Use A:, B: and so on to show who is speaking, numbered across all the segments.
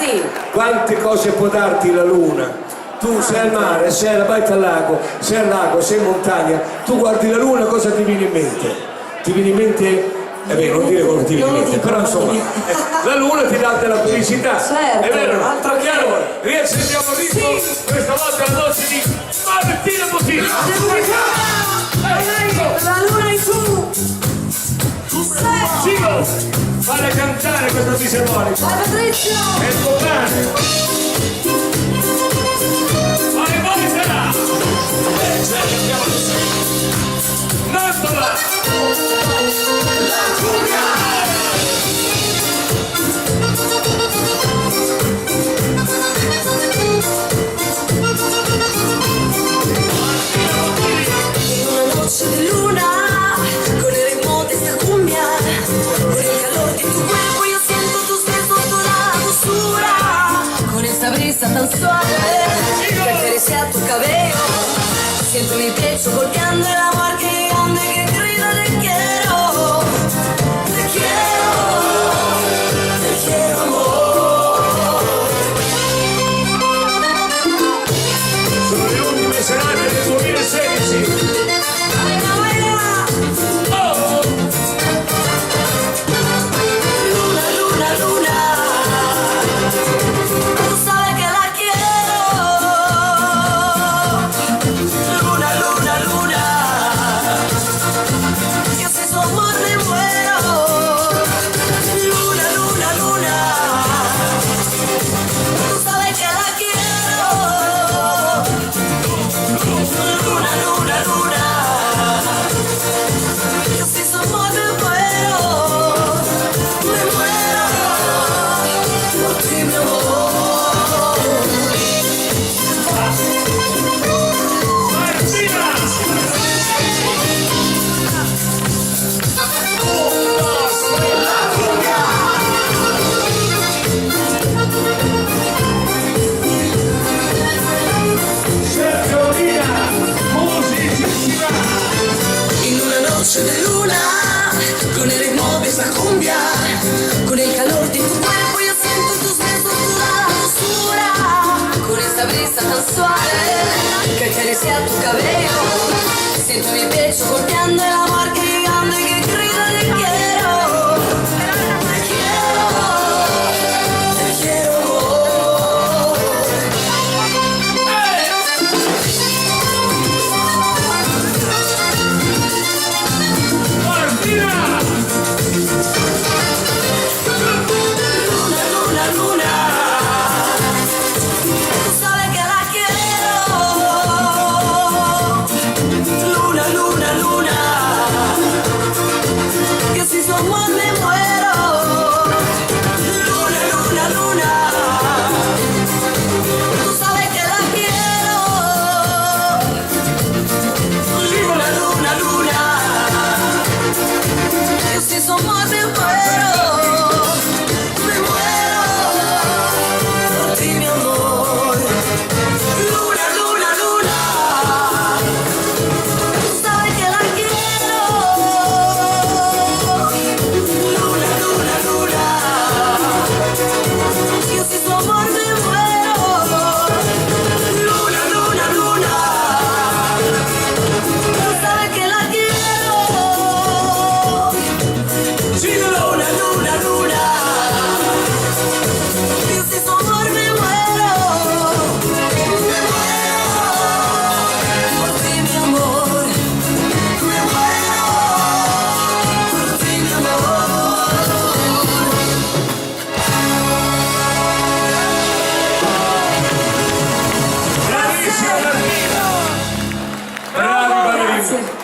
A: Sì.
B: Quante cose può darti la luna? Tu sei al mare, sei vai al lago, sei in montagna, tu guardi la luna, cosa ti viene in mente? Ti viene in mente, non dire quello che ti viene in mente, però insomma, la luna ti dà della felicità,
A: certo,
B: è vero?
A: altro che.
B: Allora, riaccendiamo il ritmo, sì. Questa volta la noce di Martina Bottina.
A: La luna in su!
B: Sigo, fare cantare questa fisarmonica.
A: Vai Patrizio!
B: È il tuo cane. Vai, vai, sarà! Nandola! La fuga!
C: In una noche de luna, con el ritmo de esta cumbia, con el calor de tu cuerpo yo siento tus besos, toda la dulzura, con esa brisa tan suave que acaricia tu cabello, siento mi pecho golpeando el amor que grande que grita te quiero, te quiero, te quiero amor.
B: Sono le ultime serate del 2016.
C: De luna, con el ritmo de esa cumbia, con el calor de tu cuerpo yo siento tus besos, toda la dulzura, con esa brisa tan suave que acaricia tu cabello, siento mi pecho golpeando el amor que grande que grita te quiero, te quiero, te quiero amor.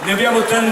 B: Ne abbiamo tanti.